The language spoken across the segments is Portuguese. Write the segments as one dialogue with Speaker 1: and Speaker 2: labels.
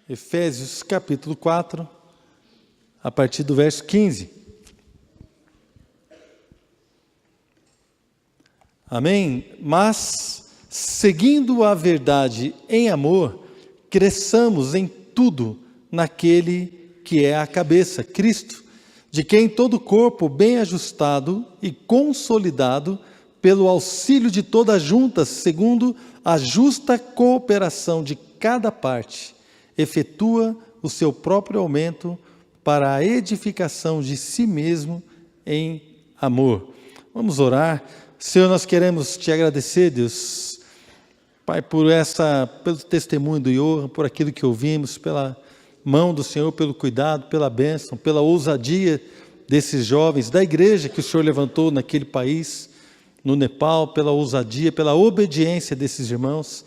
Speaker 1: Efésios capítulo 4, a partir do verso 15. Amém? Mas, seguindo a verdade em amor, cresçamos em tudo naquele que é a cabeça, Cristo, de quem todo o corpo bem ajustado e consolidado pelo auxílio de toda a junta, segundo a justa cooperação de cada parte, efetua o seu próprio aumento para a edificação de si mesmo em amor. Vamos orar. Senhor, nós queremos te agradecer, Deus, Pai, pelo testemunho do Johan, por aquilo que ouvimos, pela mão do Senhor, pelo cuidado, pela bênção, pela ousadia desses jovens, da igreja que o Senhor levantou naquele país, no Nepal, pela ousadia, pela obediência desses irmãos.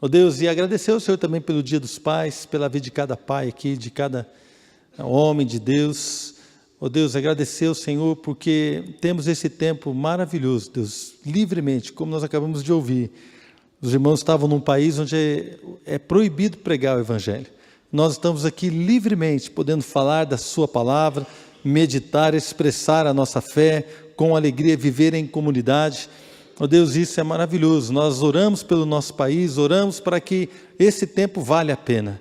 Speaker 1: Ó Deus, e agradecer ao Senhor também pelo Dia dos Pais, pela vida de cada pai aqui, de cada homem de Deus. Ó Deus, agradecer ao Senhor porque temos esse tempo maravilhoso, Deus, livremente, como nós acabamos de ouvir. Os irmãos estavam num país onde é proibido pregar o Evangelho. Nós estamos aqui livremente, podendo falar da sua palavra, meditar, expressar a nossa fé, com alegria, viver em comunidade. Ó Deus, isso é maravilhoso. Nós oramos pelo nosso país, oramos para que esse tempo valha a pena.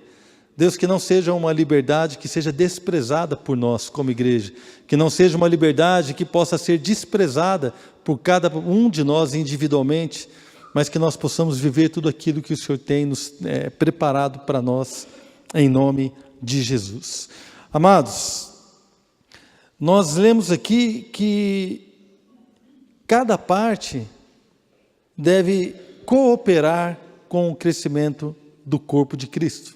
Speaker 1: Deus, que não seja uma liberdade que seja desprezada por nós como igreja, que não seja uma liberdade que possa ser desprezada por cada um de nós individualmente, mas que nós possamos viver tudo aquilo que o Senhor tem nos preparado para nós, em nome de Jesus. Amados, nós lemos aqui que cada parte deve cooperar com o crescimento do corpo de Cristo.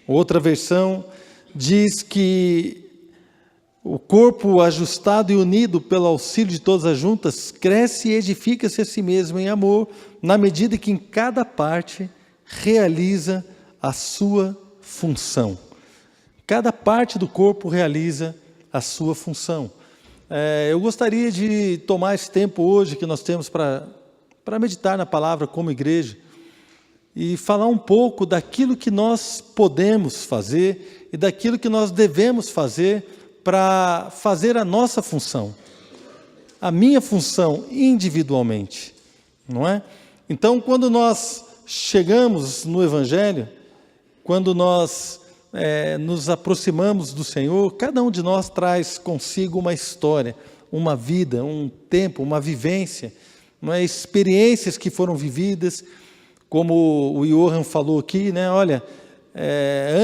Speaker 1: Outra versão diz que o corpo ajustado e unido pelo auxílio de todas as juntas cresce e edifica-se a si mesmo em amor, na medida que em cada parte realiza a sua função. Cada parte do corpo realiza a sua função. Eu gostaria de tomar esse tempo hoje que nós temos para meditar na palavra como igreja, e falar um pouco daquilo que nós podemos fazer e daquilo que nós devemos fazer para fazer a nossa função, a minha função individualmente, não é? Então, quando nós chegamos no Evangelho, quando nós nos aproximamos do Senhor, cada um de nós traz consigo uma história, uma vida, um tempo, uma vivência, experiências que foram vividas. Como o Johan falou aqui, né? Olha,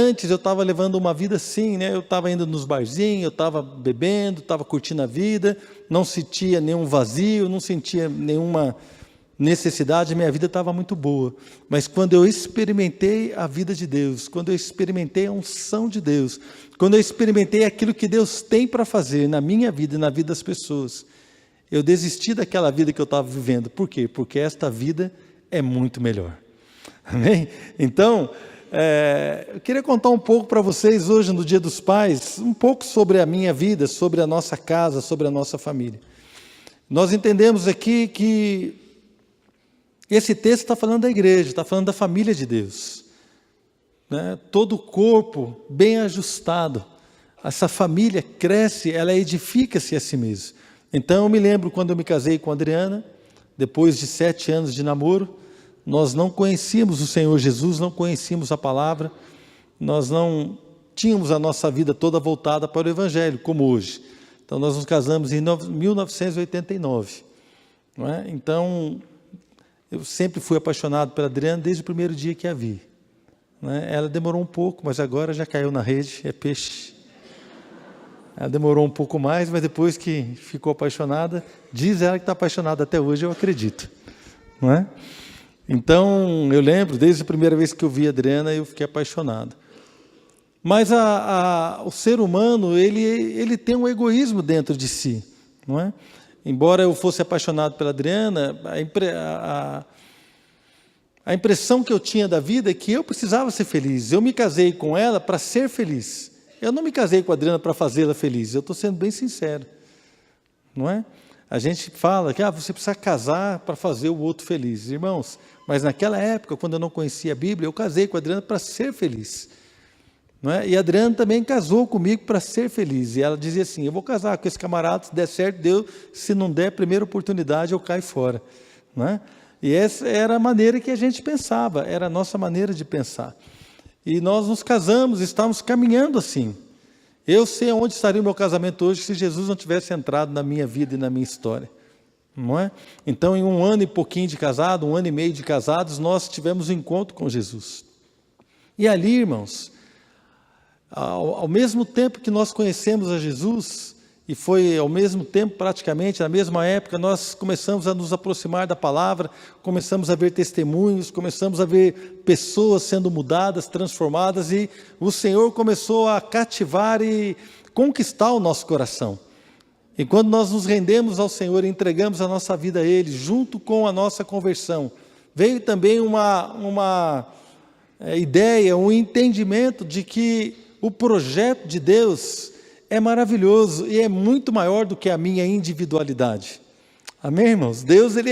Speaker 1: antes eu estava levando uma vida assim, né? Eu estava indo nos barzinhos, eu estava bebendo, estava curtindo a vida, não sentia nenhum vazio, não sentia nenhuma necessidade, minha vida estava muito boa. Mas quando eu experimentei a vida de Deus, quando eu experimentei a unção de Deus, quando eu experimentei aquilo que Deus tem para fazer na minha vida e na vida das pessoas, eu desisti daquela vida que eu estava vivendo. Por quê? Porque esta vida é muito melhor. Amém? Então, eu queria contar um pouco para vocês hoje, no Dia dos Pais, um pouco sobre a minha vida, sobre a nossa casa, sobre a nossa família. Nós entendemos aqui que esse texto está falando da igreja, está falando da família de Deus, né? Todo o corpo bem ajustado, essa família cresce, ela edifica-se a si mesma. Então, eu me lembro quando eu me casei com a Adriana, depois de 7 anos de namoro, nós não conhecíamos o Senhor Jesus, não conhecíamos a palavra, nós não tínhamos a nossa vida toda voltada para o Evangelho, como hoje. Então, nós nos casamos em 1989. Não é? Então, eu sempre fui apaixonado pela Adriana desde o primeiro dia que a vi. Não é? Ela demorou um pouco, mas agora já caiu na rede, é peixe. Ela demorou um pouco mais, mas depois que ficou apaixonada, diz ela que está apaixonada até hoje, eu acredito. Não é? Então, eu lembro, desde a primeira vez que eu vi a Adriana, eu fiquei apaixonado. Mas o ser humano, ele tem um egoísmo dentro de si, não é? Embora eu fosse apaixonado pela Adriana, a impressão que eu tinha da vida é que eu precisava ser feliz. Eu me casei com ela para ser feliz. Eu não me casei com a Adriana para fazê-la feliz. Eu estou sendo bem sincero, não é? A gente fala que você precisa casar para fazer o outro feliz. Irmãos, mas naquela época, quando eu não conhecia a Bíblia, eu casei com a Adriana para ser feliz. não é? E a Adriana também casou comigo para ser feliz. E ela dizia assim: eu vou casar com esse camarada, se der certo, deu. Se não der, primeira oportunidade, eu caio fora. Não é? E essa era a maneira que a gente pensava, era a nossa maneira de pensar. E nós nos casamos, estávamos caminhando assim. Eu sei onde estaria o meu casamento hoje se Jesus não tivesse entrado na minha vida e na minha história. Não é? Então, em 1 ano e pouquinho de casado, 1 ano e meio de casados, nós tivemos um encontro com Jesus. E ali, irmãos, ao mesmo tempo que nós conhecemos a Jesus, e foi ao mesmo tempo, praticamente, na mesma época, nós começamos a nos aproximar da palavra, começamos a ver testemunhos, começamos a ver pessoas sendo mudadas, transformadas, e o Senhor começou a cativar e conquistar o nosso coração. E quando nós nos rendemos ao Senhor e entregamos a nossa vida a Ele, junto com a nossa conversão, veio também uma ideia, um entendimento de que o projeto de Deus é maravilhoso e é muito maior do que a minha individualidade. Amém, irmãos? Deus, ele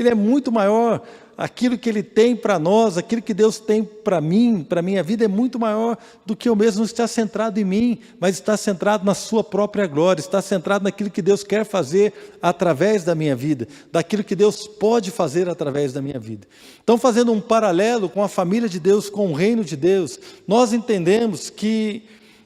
Speaker 1: é muito maior. Aquilo que Ele tem para nós, aquilo que Deus tem para mim, para a minha vida, é muito maior do que eu mesmo estar centrado em mim, mas está centrado na sua própria glória, está centrado naquilo que Deus quer fazer através da minha vida, daquilo que Deus pode fazer através da minha vida. Então, fazendo um paralelo com a família de Deus, com o reino de Deus, nós entendemos que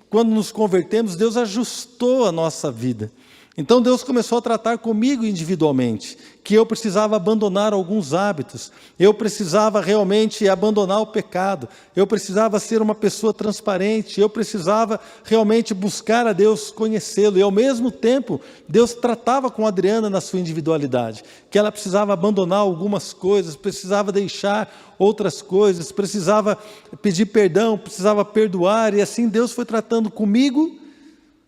Speaker 1: quando nos convertemos, Deus ajustou a nossa vida. Então Deus começou a tratar comigo individualmente, que eu precisava abandonar alguns hábitos, eu precisava realmente abandonar o pecado, eu precisava ser uma pessoa transparente, eu precisava realmente buscar a Deus, conhecê-lo. E ao mesmo tempo, Deus tratava com a Adriana na sua individualidade, que ela precisava abandonar algumas coisas, precisava deixar outras coisas, precisava pedir perdão, precisava perdoar, e assim Deus foi tratando comigo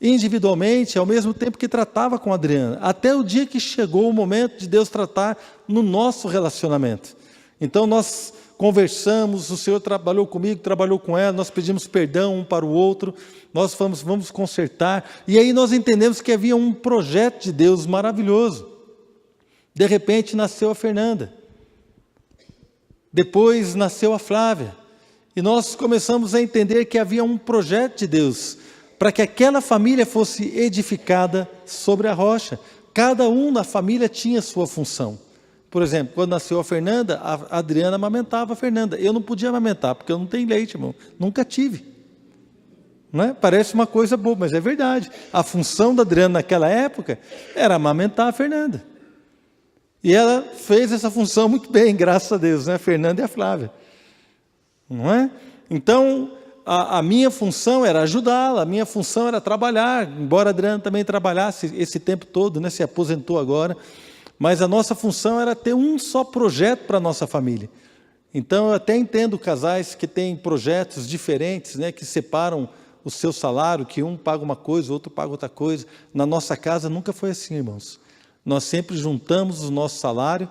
Speaker 1: individualmente, ao mesmo tempo que tratava com a Adriana, até o dia que chegou o momento de Deus tratar no nosso relacionamento. Então nós conversamos, o Senhor trabalhou comigo, trabalhou com ela, nós pedimos perdão um para o outro, nós vamos consertar, e aí nós entendemos que havia um projeto de Deus maravilhoso. De repente nasceu a Fernanda, depois nasceu a Flávia, e nós começamos a entender que havia um projeto de Deus, para que aquela família fosse edificada sobre a rocha. Cada um na família tinha sua função. Por exemplo, quando nasceu a Fernanda, a Adriana amamentava a Fernanda. Eu não podia amamentar, porque eu não tenho leite, irmão. Nunca tive. Não é? Parece uma coisa boa, mas é verdade. A função da Adriana naquela época era amamentar a Fernanda. E ela fez essa função muito bem, graças a Deus, né? A Fernanda e a Flávia. Não é? Então, a minha função era ajudá-la, a minha função era trabalhar, embora a Adriana também trabalhasse esse tempo todo, né, se aposentou agora, mas a nossa função era ter um só projeto para a nossa família. Então eu até entendo casais que têm projetos diferentes, né, que separam o seu salário, que um paga uma coisa, o outro paga outra coisa. Na nossa casa nunca foi assim, irmãos. Nós sempre juntamos o nosso salário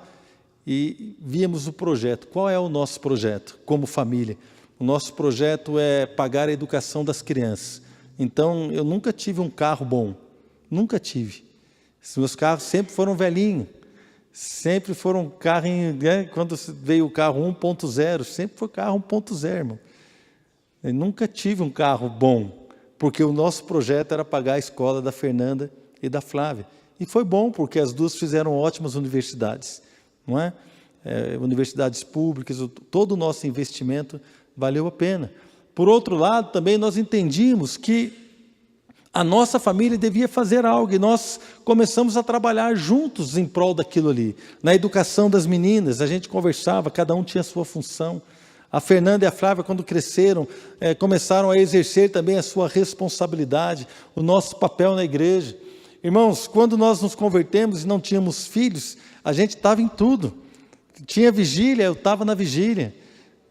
Speaker 1: e víamos o projeto. Qual é o nosso projeto como família? O nosso projeto é pagar a educação das crianças. Então, eu nunca tive um carro bom. Nunca tive. Os meus carros sempre foram velhinhos. Sempre foram carro, né? Quando veio o carro 1.0, sempre foi carro 1.0, irmão. Eu nunca tive um carro bom, porque o nosso projeto era pagar a escola da Fernanda e da Flávia. E foi bom, porque as duas fizeram ótimas universidades. Não é? Universidades públicas, todo o nosso investimento valeu a pena. Por outro lado, também nós entendíamos que a nossa família devia fazer algo, e nós começamos a trabalhar juntos em prol daquilo ali. Na educação das meninas, a gente conversava, cada um tinha a sua função. A Fernanda e a Flávia, quando cresceram, começaram a exercer também a sua responsabilidade, o nosso papel na igreja. Irmãos, quando nós nos convertemos e não tínhamos filhos, a gente estava em tudo. Tinha vigília, eu estava na vigília.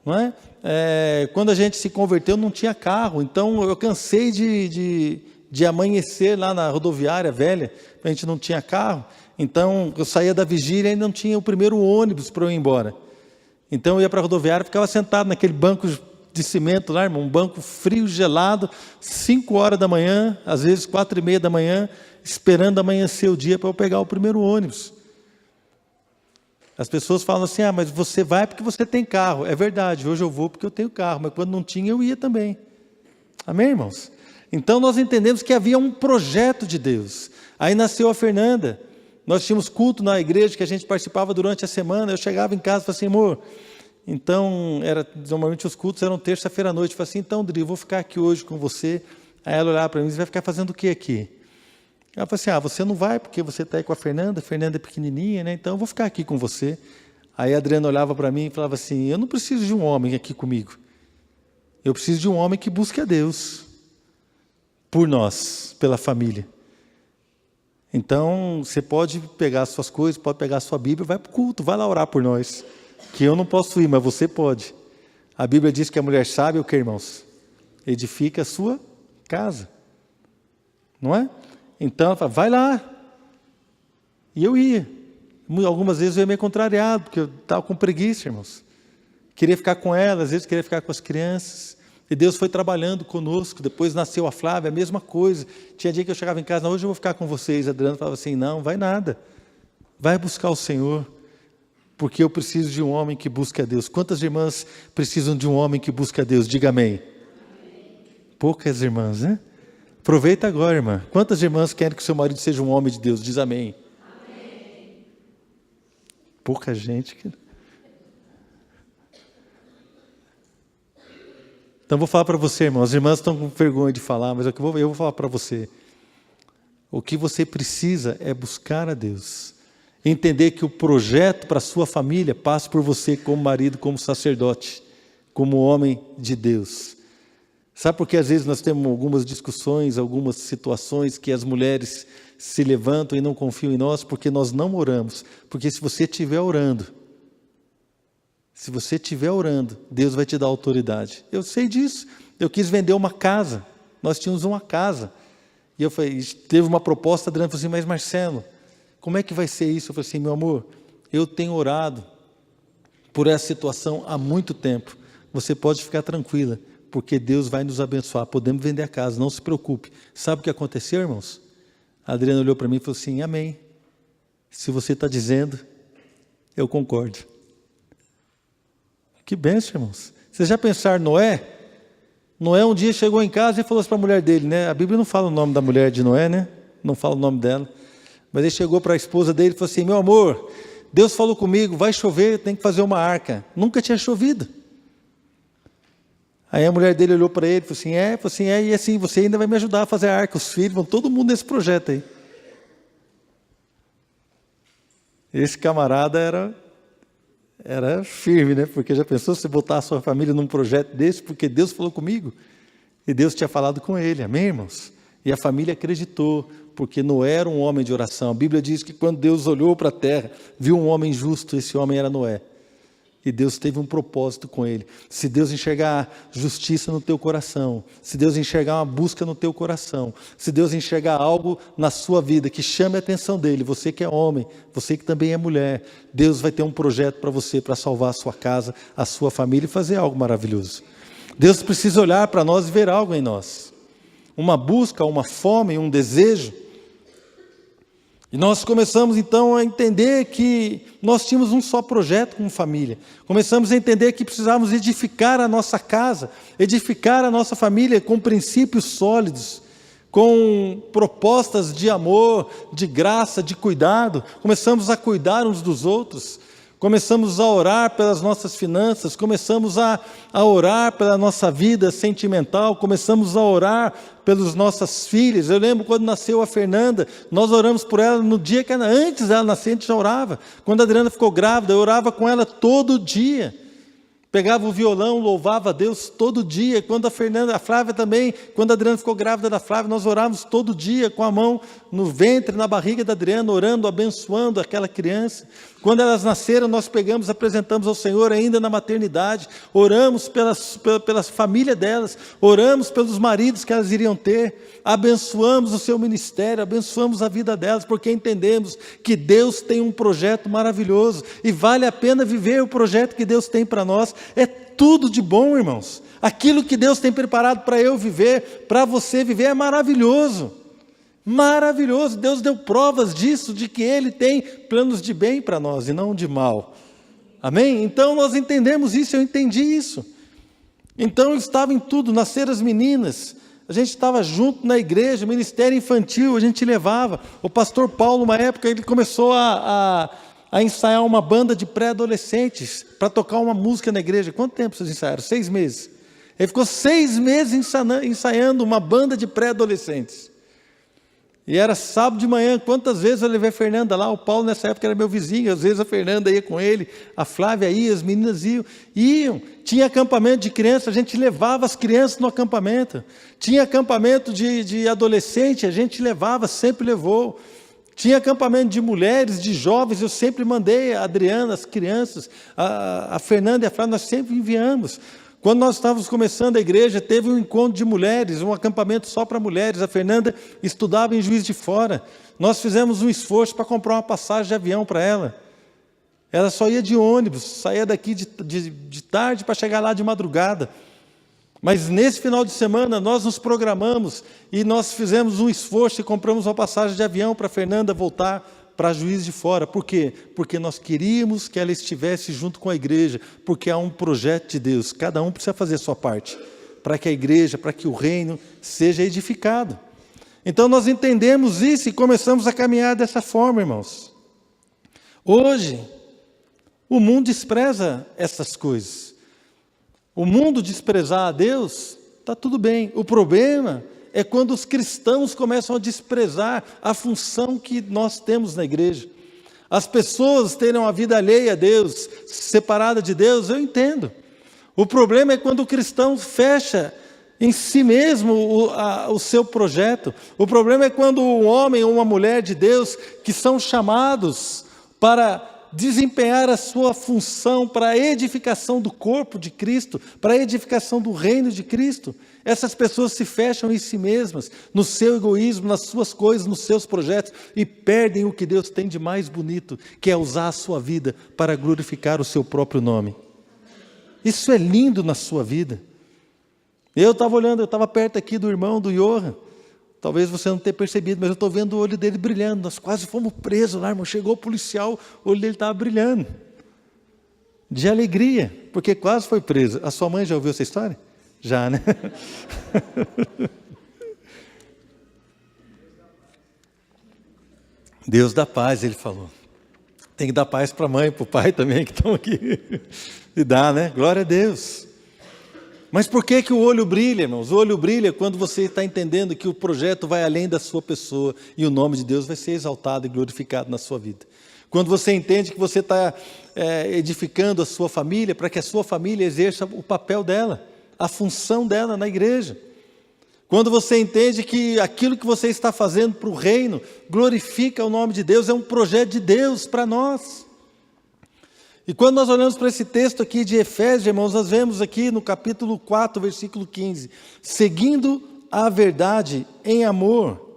Speaker 1: Não é? Quando a gente se converteu, não tinha carro, então eu cansei de amanhecer lá na rodoviária velha, a gente não tinha carro, então eu saía da vigília e não tinha o primeiro ônibus para eu ir embora. Então eu ia para a rodoviária, ficava sentado naquele banco de cimento lá, irmão, um banco frio, gelado, 5 horas da manhã, às vezes 4:30 da manhã, esperando amanhecer o dia para eu pegar o primeiro ônibus. As pessoas falam assim, mas você vai porque você tem carro. É verdade, hoje eu vou porque eu tenho carro, mas quando não tinha eu ia também. Amém, irmãos? Então nós entendemos que havia um projeto de Deus. Aí nasceu a Fernanda. Nós tínhamos culto na igreja que a gente participava durante a semana. Eu chegava em casa e falava assim, amor, então, normalmente os cultos eram terça-feira à noite. Eu falei assim, então, Dri, eu vou ficar aqui hoje com você. Aí ela olhava para mim, você vai ficar fazendo o que aqui? Ela falou assim, você não vai porque você está aí com a Fernanda é pequenininha, né? Então eu vou ficar aqui com você. Aí a Adriana olhava para mim e falava assim, eu não preciso de um homem aqui comigo. Eu preciso de um homem que busque a Deus. Por nós, pela família. Então, você pode pegar as suas coisas, pode pegar a sua Bíblia, vai para o culto, vai lá orar por nós. Que eu não posso ir, mas você pode. A Bíblia diz que a mulher sábia, o que, irmãos? Edifica a sua casa. Não é? Então, ela fala, vai lá. E eu ia. Algumas vezes eu ia meio contrariado, porque eu estava com preguiça, irmãos. Queria ficar com ela, às vezes queria ficar com as crianças. E Deus foi trabalhando conosco. Depois nasceu a Flávia, a mesma coisa. Tinha dia que eu chegava em casa, não, hoje eu vou ficar com vocês. A Adriana falava assim, não, vai nada. Vai buscar o Senhor. Porque eu preciso de um homem que busque a Deus. Quantas irmãs precisam de um homem que busque a Deus? Diga amém. Poucas irmãs, né? Aproveita agora, irmã. Quantas irmãs querem que seu marido seja um homem de Deus? Diz amém. Pouca gente. Então vou falar para você, irmão. As irmãs estão com vergonha de falar, mas eu vou falar para você. O que você precisa é buscar a Deus. Entender que o projeto para a sua família passa por você como marido, como sacerdote, como homem de Deus. Sabe por que às vezes nós temos algumas discussões, algumas situações que as mulheres se levantam e não confiam em nós? Porque nós não oramos. Porque se você estiver orando, Deus vai te dar autoridade. Eu sei disso. Eu quis vender uma casa. Nós tínhamos uma casa. E eu falei, teve uma proposta, a Adriana falou assim, mas Marcelo, como é que vai ser isso? Eu falei assim, meu amor, eu tenho orado por essa situação há muito tempo. Você pode ficar tranquila, porque Deus vai nos abençoar. Podemos vender a casa, não se preocupe. Sabe o que aconteceu, irmãos? A Adriana olhou para mim e falou assim, amém. Se você está dizendo, eu concordo. Que bênção, irmãos. Vocês já pensaram Noé? Noé um dia chegou em casa e falou assim para a mulher dele, né? A Bíblia não fala o nome da mulher de Noé, né? Não fala o nome dela. Mas ele chegou para a esposa dele e falou assim, meu amor, Deus falou comigo, vai chover, tem que fazer uma arca. Nunca tinha chovido. Aí a mulher dele olhou para ele e falou assim, e assim, você ainda vai me ajudar a fazer a arca, os filhos, vão todo mundo nesse projeto aí. Esse camarada era firme, né? Porque já pensou se botar a sua família num projeto desse, porque Deus falou comigo, e Deus tinha falado com ele, amém, irmãos? E a família acreditou, porque Noé era um homem de oração. A Bíblia diz que quando Deus olhou para a terra, viu um homem justo, esse homem era Noé. E Deus teve um propósito com ele. Se Deus enxergar justiça no teu coração, se Deus enxergar uma busca no teu coração, se Deus enxergar algo na sua vida que chame a atenção dele, você que é homem, você que também é mulher, Deus vai ter um projeto para você, para salvar a sua casa, a sua família e fazer algo maravilhoso. Deus precisa olhar para nós e ver algo em nós. Uma busca, uma fome, um desejo. E nós começamos então a entender que nós tínhamos um só projeto como família. Começamos a entender que precisávamos edificar a nossa casa, edificar a nossa família com princípios sólidos, com propostas de amor, de graça, de cuidado. Começamos a cuidar uns dos outros. Começamos a orar pelas nossas finanças, começamos a orar pela nossa vida sentimental, começamos a orar pelas nossas filhas. Eu lembro quando nasceu a Fernanda, nós oramos por ela no dia que antes dela nascer, a gente já orava. Quando a Adriana ficou grávida, eu orava com ela todo dia. Pegava o violão, louvava a Deus todo dia. Quando a Flávia também, quando a Adriana ficou grávida da Flávia, nós orávamos todo dia com a mão no ventre, na barriga da Adriana, orando, abençoando aquela criança. Quando elas nasceram, nós pegamos, apresentamos ao Senhor ainda na maternidade, oramos pela família delas, oramos pelos maridos que elas iriam ter, abençoamos o seu ministério, abençoamos a vida delas, porque entendemos que Deus tem um projeto maravilhoso e vale a pena viver o projeto que Deus tem para nós. É tudo de bom, irmãos. Aquilo que Deus tem preparado para eu viver, para você viver, é maravilhoso. Maravilhoso. Deus deu provas disso, de que Ele tem planos de bem para nós e não de mal. Amém? Então nós entendemos isso, eu entendi isso. Então eu estava em tudo, nasceram as meninas, a gente estava junto na igreja, ministério infantil, a gente levava. O pastor Paulo, uma época, ele começou a ensaiar uma banda de pré-adolescentes para tocar uma música na igreja. Quanto tempo vocês ensaiaram? 6 meses. Ele ficou 6 meses ensaiando uma banda de pré-adolescentes. E era sábado de manhã, quantas vezes eu levei a Fernanda lá, o Paulo nessa época era meu vizinho, às vezes a Fernanda ia com ele, a Flávia ia, as meninas iam. Tinha acampamento de crianças, a gente levava as crianças no acampamento. Tinha acampamento de adolescente, a gente levava, sempre levou. Tinha acampamento de mulheres, de jovens, eu sempre mandei a Adriana, as crianças, a Fernanda e a Flávia, nós sempre enviamos. Quando nós estávamos começando a igreja, teve um encontro de mulheres, um acampamento só para mulheres. A Fernanda estudava em Juiz de Fora. Nós fizemos um esforço para comprar uma passagem de avião para ela. Ela só ia de ônibus, saía daqui de tarde para chegar lá de madrugada. Mas nesse final de semana nós nos programamos e nós fizemos um esforço e compramos uma passagem de avião para a Fernanda voltar para Juiz de Fora. Por quê? Porque nós queríamos que ela estivesse junto com a igreja, porque há um projeto de Deus, cada um precisa fazer a sua parte, para que a igreja, para que o reino seja edificado. Então nós entendemos isso e começamos a caminhar dessa forma, irmãos. Hoje, o mundo despreza essas coisas. O mundo desprezar a Deus, está tudo bem. O problema é quando os cristãos começam a desprezar a função que nós temos na igreja. As pessoas terem uma vida alheia a Deus, separada de Deus, eu entendo. O problema é quando o cristão fecha em si mesmo o seu projeto. O problema é quando um homem ou uma mulher de Deus, que são chamados para desempenhar a sua função para a edificação do corpo de Cristo, para a edificação do reino de Cristo, essas pessoas se fecham em si mesmas, no seu egoísmo, nas suas coisas, nos seus projetos, e perdem o que Deus tem de mais bonito, que é usar a sua vida para glorificar o seu próprio nome. Isso é lindo na sua vida. Eu estava olhando, eu estava perto aqui do irmão do Johan. Talvez você não tenha percebido, mas eu estou vendo o olho dele brilhando. Nós quase fomos presos lá, irmão. Chegou o policial, o olho dele estava brilhando. De alegria, porque quase foi preso. A sua mãe já ouviu essa história? Já, né? Deus dá paz, ele falou. Tem que dar paz para a mãe, para o pai também, que estão aqui. E dá, né? Glória a Deus. Mas por que o olho brilha, irmãos? O olho brilha quando você está entendendo que o projeto vai além da sua pessoa e o nome de Deus vai ser exaltado e glorificado na sua vida. Quando você entende que você está edificando a sua família para que a sua família exerça o papel dela, a função dela na igreja. Quando você entende que aquilo que você está fazendo para o reino glorifica o nome de Deus, é um projeto de Deus para nós. E quando nós olhamos para esse texto aqui de Efésios, irmãos, nós vemos aqui no capítulo 4, versículo 15, seguindo a verdade em amor.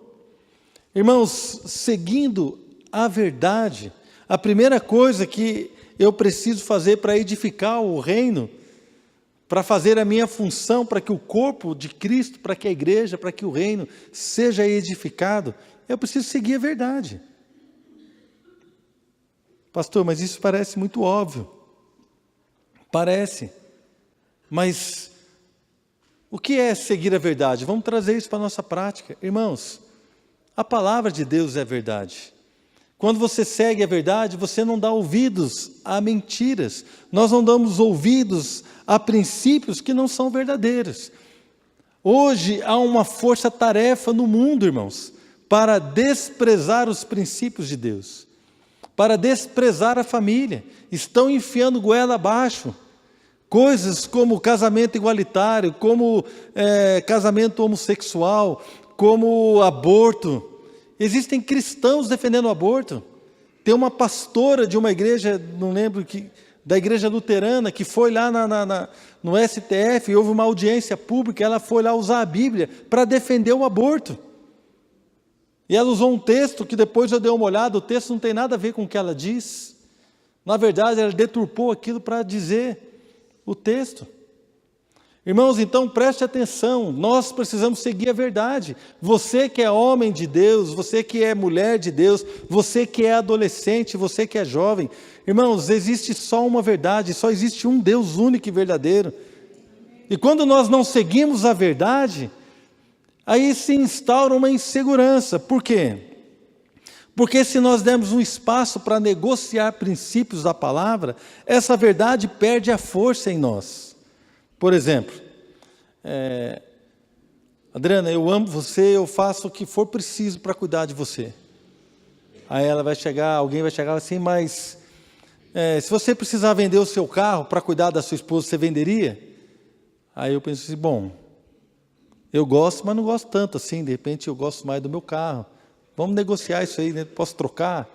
Speaker 1: Irmãos, seguindo a verdade, a primeira coisa que eu preciso fazer para edificar o reino, para fazer a minha função, para que o corpo de Cristo, para que a igreja, para que o reino seja edificado, eu preciso seguir a verdade. Pastor, mas isso parece muito óbvio. Parece. Mas o que é seguir a verdade? Vamos trazer isso para a nossa prática. Irmãos, a palavra de Deus é a verdade. Quando você segue a verdade, você não dá ouvidos a mentiras. Nós não damos ouvidos a princípios que não são verdadeiros. Hoje há uma força-tarefa no mundo, irmãos, para desprezar os princípios de Deus, para desprezar a família. Estão enfiando goela abaixo coisas como casamento igualitário, como casamento homossexual, como aborto. Existem cristãos defendendo o aborto. Tem uma pastora de uma igreja, não lembro, da igreja luterana, que foi lá no STF, e houve uma audiência pública, ela foi lá usar a Bíblia para defender o aborto. E ela usou um texto que depois eu dei uma olhada, o texto não tem nada a ver com o que ela diz. Na verdade, ela deturpou aquilo para dizer o texto. Irmãos, então preste atenção, nós precisamos seguir a verdade. Você que é homem de Deus, você que é mulher de Deus, você que é adolescente, você que é jovem. Irmãos, existe só uma verdade, só existe um Deus único e verdadeiro. E quando nós não seguimos a verdade, aí se instaura uma insegurança. Por quê? Porque se nós dermos um espaço para negociar princípios da palavra, essa verdade perde a força em nós. Por exemplo, Adriana, eu amo você, eu faço o que for preciso para cuidar de você. Aí alguém vai chegar assim, mas se você precisar vender o seu carro para cuidar da sua esposa, você venderia? Aí eu penso assim, bom, eu gosto, mas não gosto tanto assim, de repente eu gosto mais do meu carro. Vamos negociar isso aí, né? Posso trocar?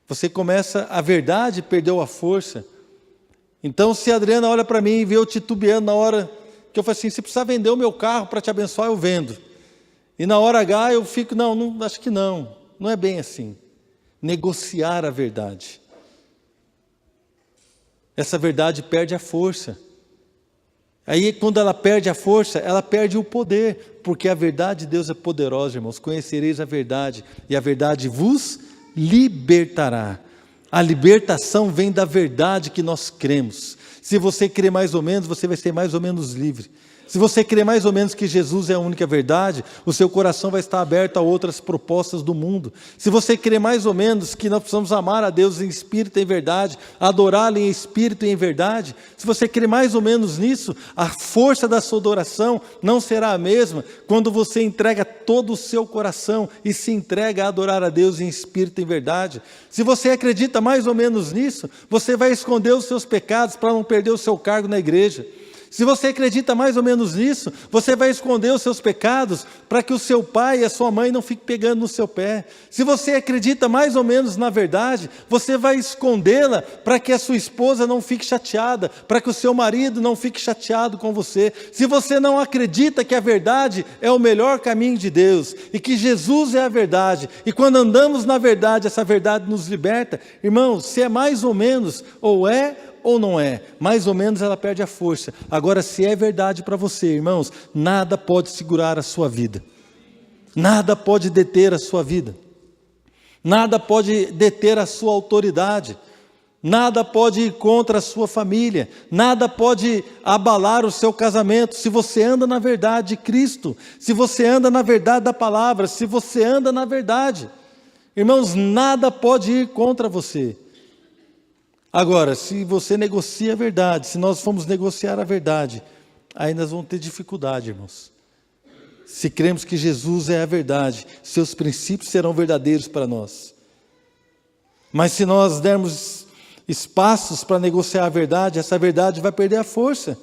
Speaker 1: Você começa, a verdade perdeu a força. Então, se a Adriana olha para mim e vê eu titubeando na hora que eu falo assim, se precisar vender o meu carro para te abençoar, eu vendo. E na hora H eu fico, não, acho que não é bem assim. Negociar a verdade. Essa verdade perde a força. Aí, quando ela perde a força, ela perde o poder, porque a verdade de Deus é poderosa, irmãos. Conhecereis a verdade, e a verdade vos libertará. A libertação vem da verdade que nós cremos. Se você crê mais ou menos, você vai ser mais ou menos livre. Se você crê mais ou menos que Jesus é a única verdade, o seu coração vai estar aberto a outras propostas do mundo. Se você crê mais ou menos que nós precisamos amar a Deus em espírito e em verdade, adorá-lo em espírito e em verdade, se você crê mais ou menos nisso, a força da sua adoração não será a mesma quando você entrega todo o seu coração e se entrega a adorar a Deus em espírito e em verdade. Se você acredita mais ou menos nisso, você vai esconder os seus pecados para não perder o seu cargo na igreja. Se você acredita mais ou menos nisso, você vai esconder os seus pecados para que o seu pai e a sua mãe não fiquem pegando no seu pé. Se você acredita mais ou menos na verdade, você vai escondê-la para que a sua esposa não fique chateada, para que o seu marido não fique chateado com você. Se você não acredita que a verdade é o melhor caminho de Deus e que Jesus é a verdade, e quando andamos na verdade, essa verdade nos liberta, irmãos, se é mais ou menos, ou não é, mais ou menos ela perde a força. Agora, se é verdade para você, irmãos, nada pode segurar a sua vida, nada pode deter a sua vida, nada pode deter a sua autoridade, nada pode ir contra a sua família, nada pode abalar o seu casamento. Se você anda na verdade de Cristo, se você anda na verdade da palavra, se você anda na verdade, irmãos, nada pode ir contra você. Agora, se você negocia a verdade, se nós formos negociar a verdade, aí nós vamos ter dificuldade, irmãos. Se cremos que Jesus é a verdade, seus princípios serão verdadeiros para nós. Mas se nós dermos espaços para negociar a verdade, essa verdade vai perder a força.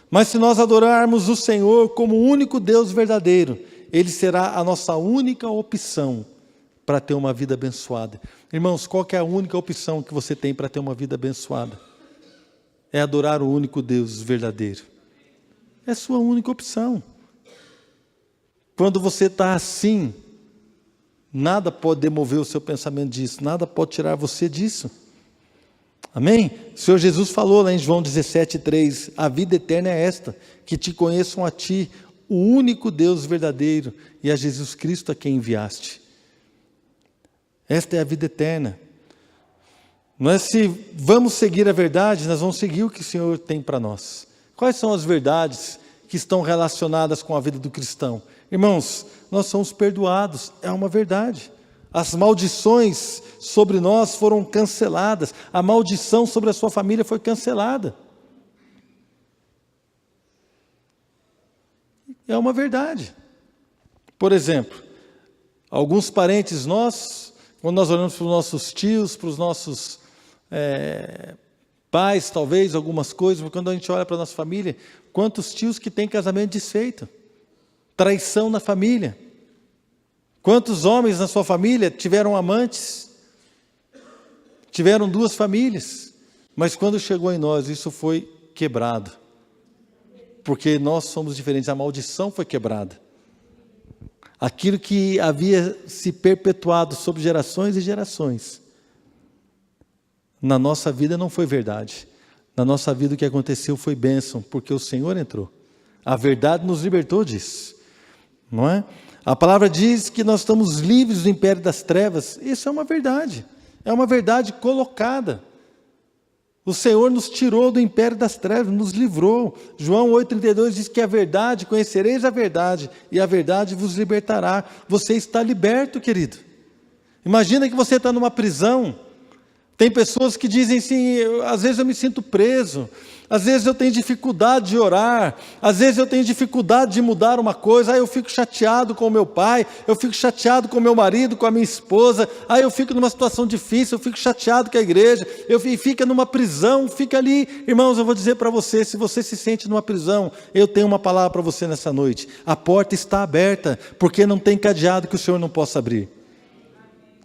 Speaker 1: Mas se nós adorarmos o Senhor como o único Deus verdadeiro, Ele será a nossa única opção para ter uma vida abençoada. Irmãos, qual que é a única opção que você tem para ter uma vida abençoada? É adorar o único Deus verdadeiro. É a sua única opção. Quando você está assim, nada pode demover o seu pensamento disso, nada pode tirar você disso. Amém? O Senhor Jesus falou lá em João 17,3, a vida eterna é esta, que te conheçam a ti, o único Deus verdadeiro, e a Jesus Cristo a quem enviaste. Esta é a vida eterna. Não é se vamos seguir a verdade, nós vamos seguir o que o Senhor tem para nós. Quais são as verdades que estão relacionadas com a vida do cristão? Irmãos, nós somos perdoados, é uma verdade. As maldições sobre nós foram canceladas. A maldição sobre a sua família foi cancelada. É uma verdade. Por exemplo, alguns parentes nossos, quando nós olhamos para os nossos tios, para os nossos pais, talvez, algumas coisas, mas quando a gente olha para a nossa família, quantos tios que têm casamento desfeito? Traição na família. Quantos homens na sua família tiveram amantes? Tiveram 2 famílias. Mas quando chegou em nós, isso foi quebrado. Porque nós somos diferentes, a maldição foi quebrada. Aquilo que havia se perpetuado sobre gerações e gerações, na nossa vida não foi verdade. Na nossa vida o que aconteceu foi bênção, porque o Senhor entrou. A verdade nos libertou disso, não é? A palavra diz que nós estamos livres do império das trevas. Isso é uma verdade colocada. O Senhor nos tirou do império das trevas, nos livrou. João 8,32 diz que a verdade, conhecereis a verdade, e a verdade vos libertará. Você está liberto, querido. Imagina que você está numa prisão. Tem pessoas que dizem assim, às vezes eu me sinto preso, às vezes eu tenho dificuldade de orar, às vezes eu tenho dificuldade de mudar uma coisa, aí eu fico chateado com o meu pai, eu fico chateado com o meu marido, com a minha esposa, aí eu fico numa situação difícil, eu fico chateado com a igreja, fica numa prisão, fica ali. Irmãos, eu vou dizer para você, se você se sente numa prisão, eu tenho uma palavra para você nessa noite: a porta está aberta, porque não tem cadeado que o Senhor não possa abrir.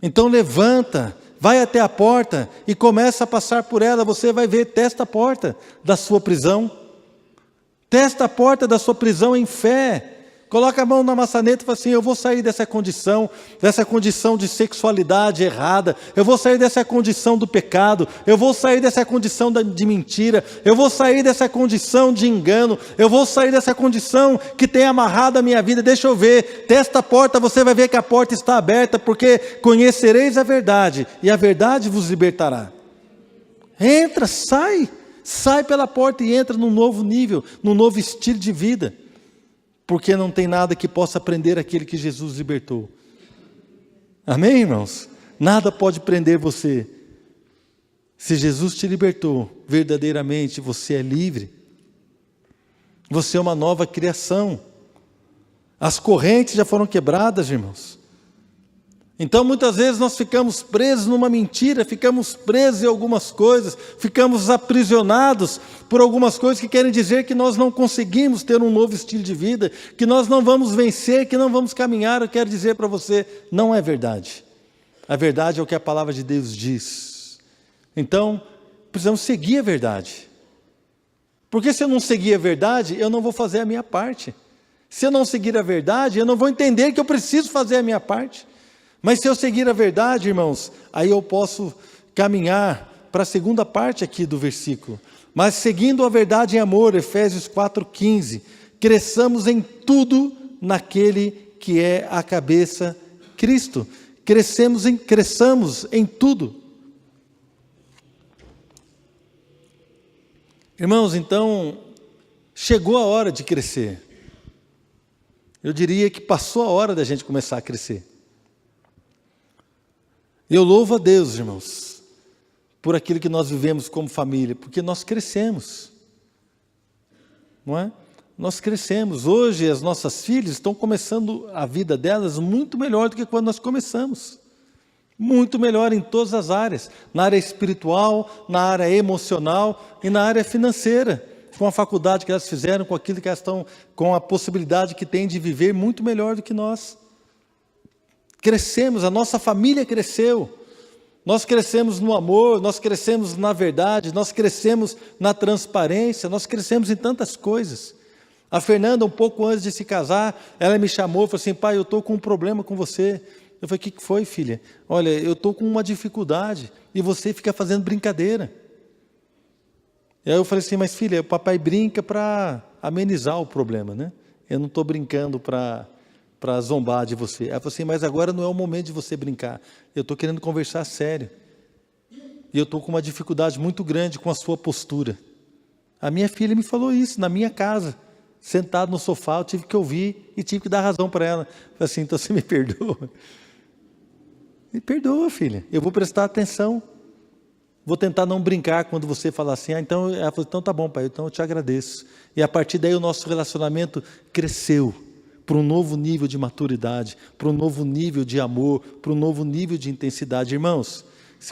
Speaker 1: Então levanta, vai até a porta e começa a passar por ela. Você vai ver, testa a porta da sua prisão. Testa a porta da sua prisão em fé. Coloca a mão na maçaneta e fala assim: eu vou sair dessa condição de sexualidade errada, eu vou sair dessa condição do pecado, eu vou sair dessa condição de mentira, eu vou sair dessa condição de engano, eu vou sair dessa condição que tem amarrado a minha vida. Deixa eu ver, testa a porta, você vai ver que a porta está aberta, porque conhecereis a verdade, e a verdade vos libertará. Entra, sai pela porta e entra num novo nível, num novo estilo de vida. Porque não tem nada que possa prender aquele que Jesus libertou. Amém, irmãos? Nada pode prender você. Se Jesus te libertou, verdadeiramente você é livre. Você é uma nova criação. As correntes já foram quebradas, irmãos. Então muitas vezes nós ficamos presos numa mentira, ficamos presos em algumas coisas, ficamos aprisionados por algumas coisas que querem dizer que nós não conseguimos ter um novo estilo de vida, que nós não vamos vencer, que não vamos caminhar. Eu quero dizer para você, não é verdade. A verdade é o que a palavra de Deus diz. Então, precisamos seguir a verdade. Porque se eu não seguir a verdade, eu não vou fazer a minha parte. Se eu não seguir a verdade, eu não vou entender que eu preciso fazer a minha parte. Mas se eu seguir a verdade, irmãos, aí eu posso caminhar para a segunda parte aqui do versículo. Mas seguindo a verdade em amor, Efésios 4,15, cresçamos em tudo naquele que é a cabeça, Cristo. Cresçamos em tudo. Irmãos, então, chegou a hora de crescer. Eu diria que passou a hora da gente começar a crescer. Eu louvo a Deus, irmãos, por aquilo que nós vivemos como família, porque nós crescemos, não é? Nós crescemos. Hoje as nossas filhas estão começando a vida delas muito melhor do que quando nós começamos. Muito melhor em todas as áreas, na área espiritual, na área emocional e na área financeira, com a faculdade que elas fizeram, com aquilo que elas estão, com a possibilidade que têm de viver muito melhor do que nós. Crescemos, a nossa família cresceu, nós crescemos no amor, nós crescemos na verdade, nós crescemos na transparência, nós crescemos em tantas coisas. A Fernanda, um pouco antes de se casar, ela me chamou e falou assim: pai, eu estou com um problema com você. Eu falei: o que foi, filha? Olha, eu estou com uma dificuldade e você fica fazendo brincadeira. E aí eu falei assim: mas filha, o papai brinca para amenizar o problema, né? Eu não estou brincando para zombar de você. Ela falou assim: mas agora não é o momento de você brincar, eu estou querendo conversar sério, e eu estou com uma dificuldade muito grande com a sua postura. A minha filha me falou isso, na minha casa, sentado no sofá, eu tive que ouvir, e tive que dar razão para ela. Eu falei assim: então você me perdoa? Me perdoa, filha, eu vou prestar atenção, vou tentar não brincar quando você falar assim. Então, ela falou: então tá bom, pai, então eu te agradeço. E a partir daí o nosso relacionamento cresceu, para um novo nível de maturidade, para um novo nível de amor, para um novo nível de intensidade. Irmãos,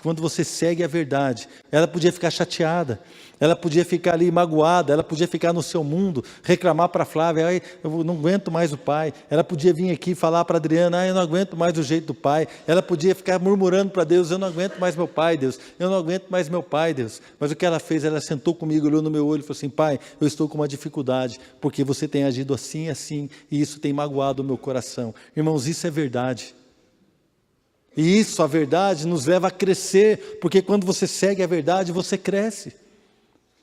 Speaker 1: quando você segue a verdade, ela podia ficar chateada, ela podia ficar ali magoada, ela podia ficar no seu mundo, reclamar para a Flávia: ai, eu não aguento mais o pai. Ela podia vir aqui falar para a Adriana: ai, eu não aguento mais o jeito do pai. Ela podia ficar murmurando para Deus: eu não aguento mais meu pai, Deus, eu não aguento mais meu pai, Deus. Mas o que ela fez? Ela sentou comigo, olhou no meu olho e falou assim: pai, eu estou com uma dificuldade, porque você tem agido assim e assim, e isso tem magoado o meu coração. Irmãos, isso é verdade. E isso, a verdade, nos leva a crescer, porque quando você segue a verdade, você cresce.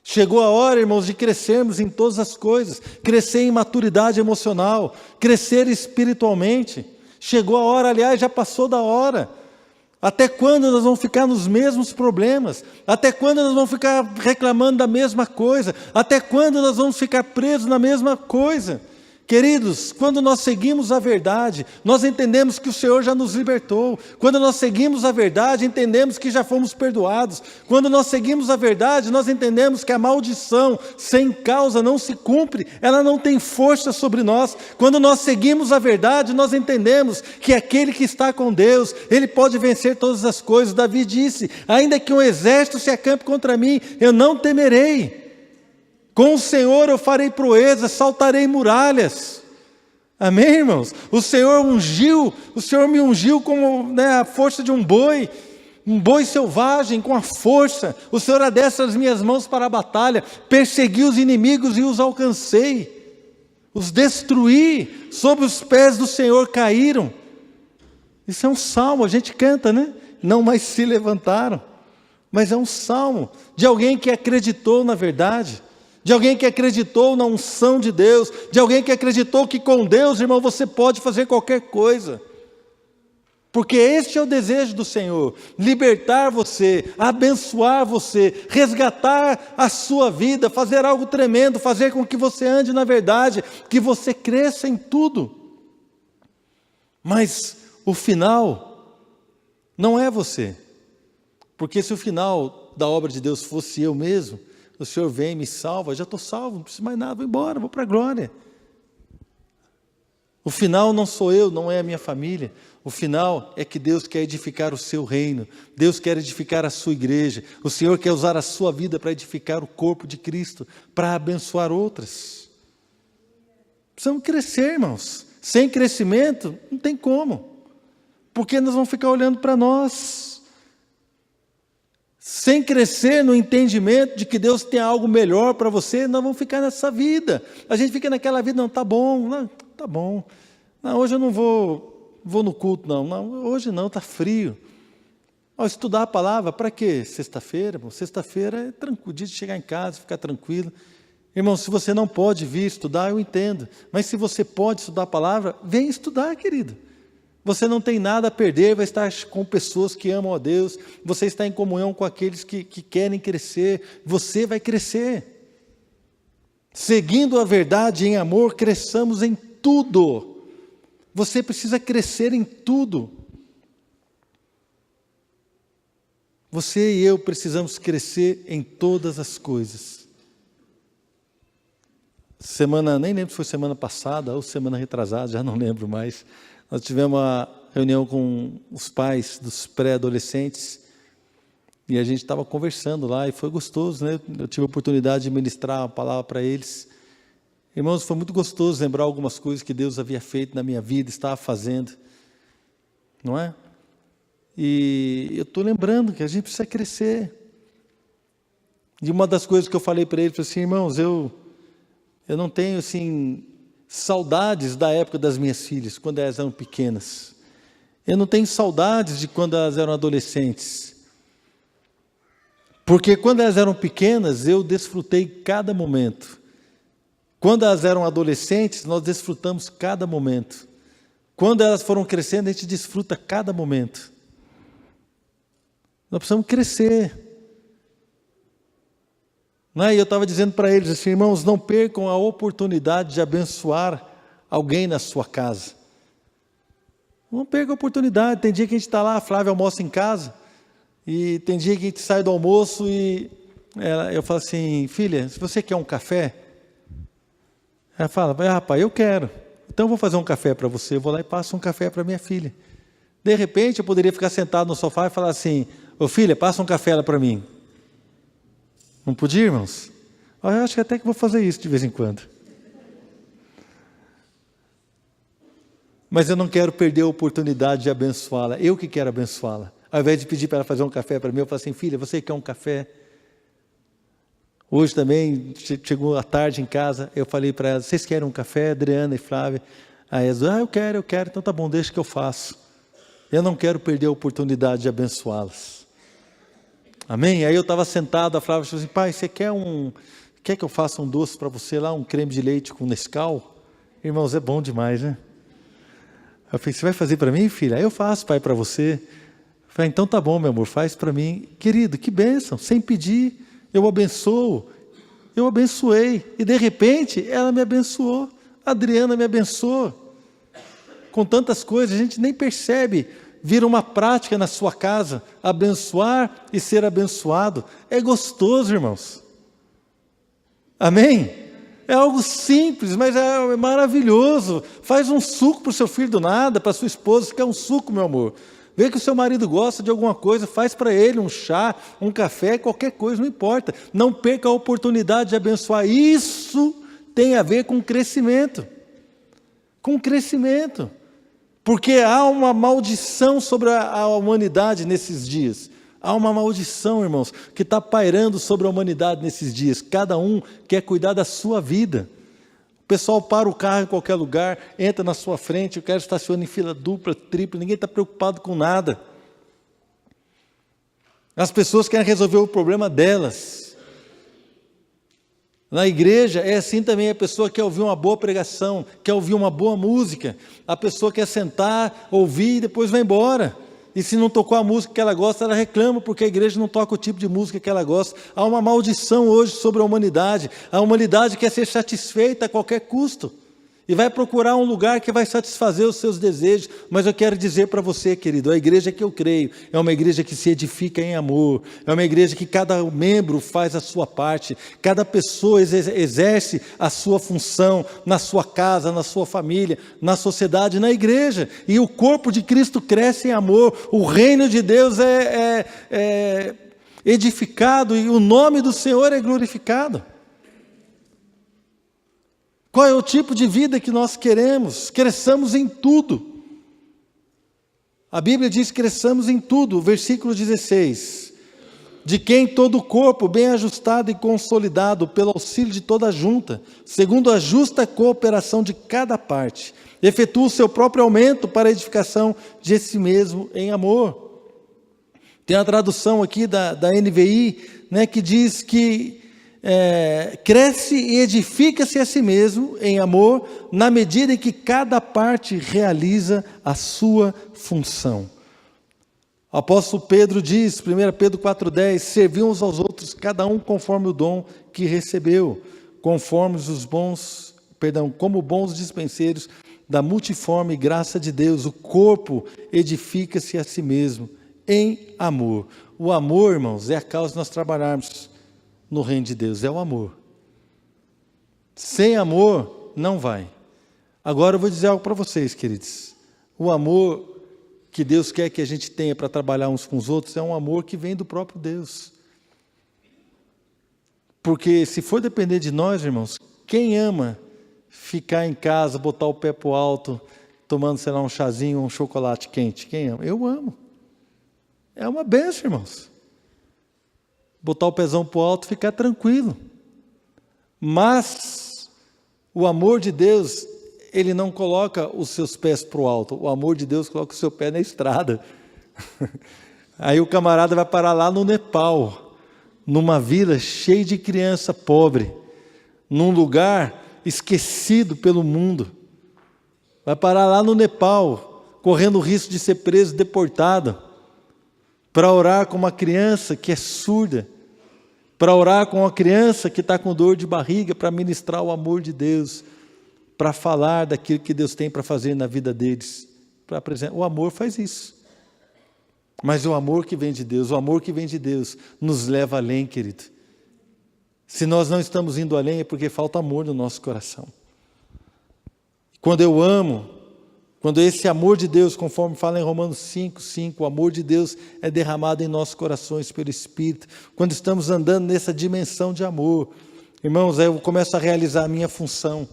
Speaker 1: Chegou a hora, irmãos, de crescermos em todas as coisas, crescer em maturidade emocional, crescer espiritualmente. Chegou a hora, aliás, já passou da hora. Até quando nós vamos ficar nos mesmos problemas? Até quando nós vamos ficar reclamando da mesma coisa? Até quando nós vamos ficar presos na mesma coisa? Queridos, quando nós seguimos a verdade, nós entendemos que o Senhor já nos libertou. Quando nós seguimos a verdade, entendemos que já fomos perdoados. Quando nós seguimos a verdade, nós entendemos que a maldição sem causa não se cumpre, ela não tem força sobre nós. Quando nós seguimos a verdade, nós entendemos que aquele que está com Deus, ele pode vencer todas as coisas. Davi disse: ainda que um exército se acampe contra mim, eu não temerei. Com o Senhor eu farei proezas, saltarei muralhas. Amém, irmãos? O Senhor me ungiu como a força de um boi selvagem, com a força. O Senhor adestra as minhas mãos para a batalha, persegui os inimigos e os alcancei. Os destruí, sob os pés do Senhor caíram. Isso é um salmo, a gente canta, né? Não mais se levantaram. Mas é um salmo de alguém que acreditou na verdade, de alguém que acreditou na unção de Deus, de alguém que acreditou que com Deus, irmão, você pode fazer qualquer coisa. Porque este é o desejo do Senhor: libertar você, abençoar você, resgatar a sua vida, fazer algo tremendo, fazer com que você ande na verdade, que você cresça em tudo. Mas o final não é você. Porque se o final da obra de Deus fosse eu mesmo, o Senhor vem e me salva, já estou salvo, não preciso mais nada, vou embora, vou para a glória. O final não sou eu, não é a minha família. O final é que Deus quer edificar o seu reino, Deus quer edificar a sua igreja, o Senhor quer usar a sua vida para edificar o corpo de Cristo, para abençoar outras. Precisamos crescer, irmãos. Sem crescimento, não tem como. Porque nós vamos ficar olhando para nós. Sem crescer no entendimento de que Deus tem algo melhor para você, nós vamos ficar nessa vida. A gente fica naquela vida, não, tá bom, não, tá bom. Não, hoje eu não vou no culto, não, hoje não, está frio. Estudar a palavra, para quê? Sexta-feira? Sexta-feira é tranquilo, dia de chegar em casa, ficar tranquilo. Irmão, se você não pode vir estudar, eu entendo. Mas se você pode estudar a palavra, vem estudar, querido. Você não tem nada a perder, vai estar com pessoas que amam a Deus, você está em comunhão com aqueles que querem crescer, você vai crescer. Seguindo a verdade em amor, cresçamos em tudo. Você precisa crescer em tudo. Você e eu precisamos crescer em todas as coisas. Nem lembro se foi semana passada ou semana retrasada, já não lembro mais. Nós tivemos uma reunião com os pais dos pré-adolescentes e a gente estava conversando lá e foi gostoso, né? Eu tive a oportunidade de ministrar a palavra para eles. Irmãos, foi muito gostoso lembrar algumas coisas que Deus havia feito na minha vida, estava fazendo, não é? E eu estou lembrando que a gente precisa crescer. E uma das coisas que eu falei para eles, foi assim: irmãos, eu não tenho assim saudades da época das minhas filhas, quando elas eram pequenas. Eu não tenho saudades de quando elas eram adolescentes. Porque quando elas eram pequenas, eu desfrutei cada momento. Quando elas eram adolescentes, nós desfrutamos cada momento. Quando elas foram crescendo, a gente desfruta cada momento. Nós precisamos crescer. E eu estava dizendo para eles assim: irmãos, não percam a oportunidade de abençoar alguém na sua casa. Não percam a oportunidade. Tem dia que a gente está lá, a Flávia almoça em casa, e tem dia que a gente sai do almoço e eu falo assim: filha, se você quer um café? Ela fala: rapaz, eu quero. Então eu vou fazer um café para você. Eu vou lá e passo um café para minha filha. De repente eu poderia ficar sentado no sofá e falar assim: ô filha, passa um café lá para mim. Não podia, irmãos? Eu acho que até que vou fazer isso de vez em quando. Mas eu não quero perder a oportunidade de abençoá-la. Eu que quero abençoá-la. Ao invés de pedir para ela fazer um café para mim, eu falo assim: filha, você quer um café? Hoje também, chegou à tarde em casa, eu falei para ela: vocês querem um café, Adriana e Flávia? Aí elas: eu quero, então tá bom, deixa que eu faço. Eu não quero perder a oportunidade de abençoá-las. Amém? Aí eu estava sentado, a Flávia falou assim: pai, você quer que eu faça um doce para você lá, um creme de leite com Nescau? Irmãos, é bom demais, né? Eu falei: você vai fazer para mim, filha? Aí eu faço, pai, para você. Eu Falei, então tá bom, meu amor, faz para mim. Querido, que bênção, sem pedir, eu abençoo. Eu abençoei, e de repente, ela me abençoou. A Adriana me abençoou. Com tantas coisas, a gente nem percebe. Vira uma prática na sua casa, abençoar e ser abençoado. É gostoso, irmãos. Amém? É algo simples, mas é maravilhoso. Faz um suco para o seu filho do nada, para a sua esposa, quer um suco, meu amor. Vê que o seu marido gosta de alguma coisa, faz para ele um chá, um café, qualquer coisa, não importa. Não perca a oportunidade de abençoar. Isso tem a ver com crescimento. Com crescimento. Porque há uma maldição sobre a humanidade nesses dias. Há uma maldição, irmãos, que está pairando sobre a humanidade nesses dias. Cada um quer cuidar da sua vida. O pessoal para o carro em qualquer lugar, entra na sua frente, o cara estaciona em fila dupla, tripla, ninguém está preocupado com nada. As pessoas querem resolver o problema delas. Na igreja é assim também, a pessoa quer ouvir uma boa pregação, quer ouvir uma boa música, a pessoa quer sentar, ouvir e depois vai embora. E se não tocou a música que ela gosta, ela reclama porque a igreja não toca o tipo de música que ela gosta. Há uma maldição hoje sobre a humanidade quer ser satisfeita a qualquer custo. E vai procurar um lugar que vai satisfazer os seus desejos. Mas eu quero dizer para você, querido, a igreja que eu creio é uma igreja que se edifica em amor. É uma igreja que cada membro faz a sua parte. Cada pessoa exerce a sua função na sua casa, na sua família, na sociedade, na igreja. E o corpo de Cristo cresce em amor. O reino de Deus é edificado e o nome do Senhor é glorificado. Qual é o tipo de vida que nós queremos? Cresçamos em tudo. A Bíblia diz que cresçamos em tudo. Versículo 16. De quem todo o corpo, bem ajustado e consolidado, pelo auxílio de toda a junta, segundo a justa cooperação de cada parte, efetua o seu próprio aumento para a edificação de si mesmo em amor. Tem a tradução aqui da NVI, né, que diz que cresce e edifica-se a si mesmo em amor, na medida em que cada parte realiza a sua função. O apóstolo Pedro diz, 1 Pedro 4,10, servir uns aos outros, cada um conforme o dom que recebeu, como bons dispenseiros da multiforme graça de Deus. O corpo edifica-se a si mesmo em amor. O amor, irmãos, é a causa de nós trabalharmos no reino de Deus, é o amor. Sem amor, não vai. Agora eu vou dizer algo para vocês, queridos. O amor que Deus quer que a gente tenha para trabalhar uns com os outros é um amor que vem do próprio Deus. Porque se for depender de nós, irmãos, quem ama ficar em casa, botar o pé para o alto, tomando, sei lá, um chazinho, um chocolate quente? Quem ama? Eu amo. É uma bênção, irmãos. Botar o pezão para o alto e ficar tranquilo. Mas o amor de Deus, ele não coloca os seus pés para o alto. O amor de Deus coloca o seu pé na estrada. Aí o camarada vai parar lá no Nepal, numa vila cheia de criança pobre, num lugar esquecido pelo mundo. Vai parar lá no Nepal, correndo o risco de ser preso, deportado, para orar com uma criança que é surda, para orar com uma criança que está com dor de barriga, para ministrar o amor de Deus, para falar daquilo que Deus tem para fazer na vida deles. O amor faz isso. Mas o amor que vem de Deus, nos leva além, querido. Se nós não estamos indo além, é porque falta amor no nosso coração. Quando eu amo, quando esse amor de Deus, conforme fala em Romanos 5:5, o amor de Deus é derramado em nossos corações pelo Espírito, quando estamos andando nessa dimensão de amor, irmãos, aí eu começo a realizar a minha função,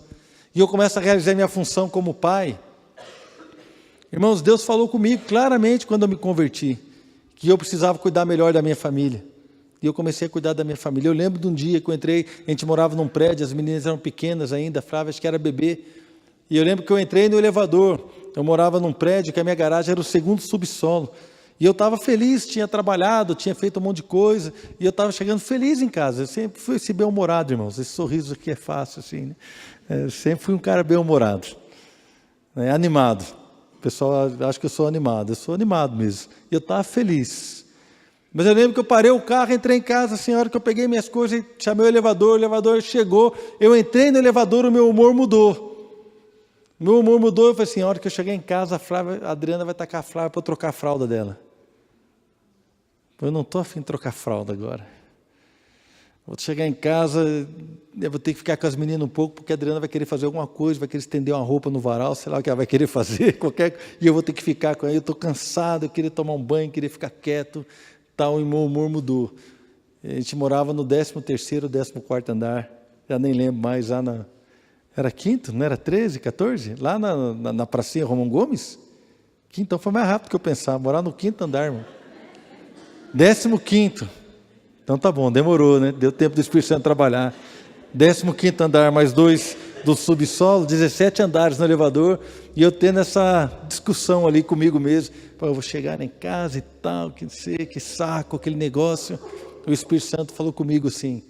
Speaker 1: e eu começo a realizar a minha função como pai. Irmãos, Deus falou comigo claramente quando eu me converti, que eu precisava cuidar melhor da minha família, e eu comecei a cuidar da minha família. Eu lembro de um dia que eu entrei, a gente morava num prédio, as meninas eram pequenas ainda, a Flávia acho que era bebê, e eu lembro que eu entrei no elevador, eu morava num prédio que a minha garagem era o 2º subsolo, e eu estava feliz, tinha trabalhado, tinha feito um monte de coisa, e eu estava chegando feliz em casa. Eu sempre fui esse bem-humorado, irmãos, esse sorriso aqui é fácil assim, né? Eu sempre fui um cara bem-humorado, né? Animado, pessoal acha que eu sou animado mesmo. E eu estava feliz. Mas eu lembro que eu parei o carro, entrei em casa, assim, a hora que eu peguei minhas coisas, chamei o elevador chegou, eu entrei no elevador, o meu humor mudou. Meu humor mudou, eu falei assim, a hora que eu cheguei em casa, a Adriana vai tacar a Flávia para eu trocar a fralda dela. Eu não estou afim de trocar a fralda agora. Vou chegar em casa, eu vou ter que ficar com as meninas um pouco, porque a Adriana vai querer fazer alguma coisa, vai querer estender uma roupa no varal, sei lá o que ela vai querer fazer, e eu vou ter que ficar com ela. Eu estou cansado, eu queria tomar um banho, queria ficar quieto, tal, e meu humor mudou. A gente morava no 13º, 14º andar, já nem lembro mais, era 5º, não era 13, 14? Lá na pracinha Romão Gomes? Então foi mais rápido que eu pensava, morar no 5º andar, irmão. 15º. Então tá bom, demorou, né? Deu tempo do Espírito Santo trabalhar. 15º andar, mais 2 do subsolo, 17 andares no elevador, e eu tendo essa discussão ali comigo mesmo. Pô, eu vou chegar em casa e tal, que saco, aquele negócio. O Espírito Santo falou comigo assim,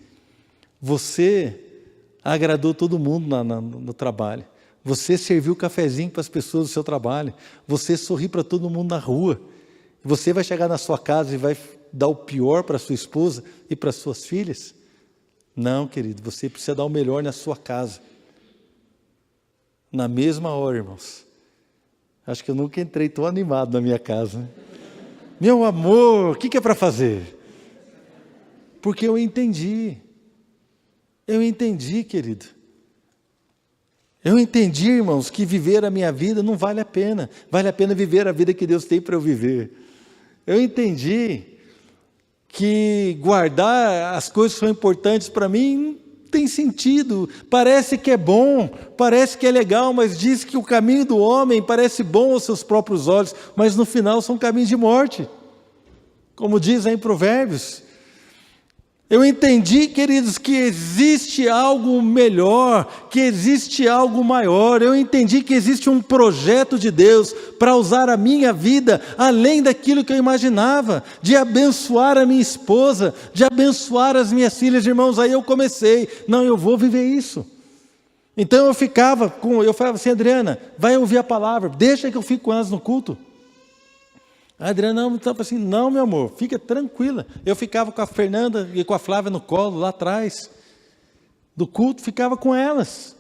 Speaker 1: você agradou todo mundo no trabalho. Você serviu cafezinho para as pessoas do seu trabalho. Você sorri para todo mundo na rua. Você vai chegar na sua casa e vai dar o pior para sua esposa e para suas filhas? Não, querido, você precisa dar o melhor na sua casa. Na mesma hora, irmãos. Acho que eu nunca entrei tão animado na minha casa, né? Meu amor, o que é para fazer? Porque eu entendi, querido. Eu entendi, irmãos, que viver a minha vida não vale a pena. Vale a pena viver a vida que Deus tem para eu viver. Eu entendi que guardar as coisas que são importantes para mim não tem sentido. Parece que é bom, parece que é legal, mas diz que o caminho do homem parece bom aos seus próprios olhos, mas no final são caminhos de morte. Como diz aí em Provérbios. Eu entendi, queridos, que existe algo melhor, que existe algo maior. Eu entendi que existe um projeto de Deus para usar a minha vida além daquilo que eu imaginava, de abençoar a minha esposa, de abençoar as minhas filhas, irmãos. Aí eu comecei, não, eu vou viver isso. Então eu falava assim, Adriana, vai ouvir a palavra, deixa que eu fique com elas no culto. A Adriana não estava assim, não, meu amor, fica tranquila. Eu ficava com a Fernanda e com a Flávia no colo, lá atrás do culto, ficava com elas,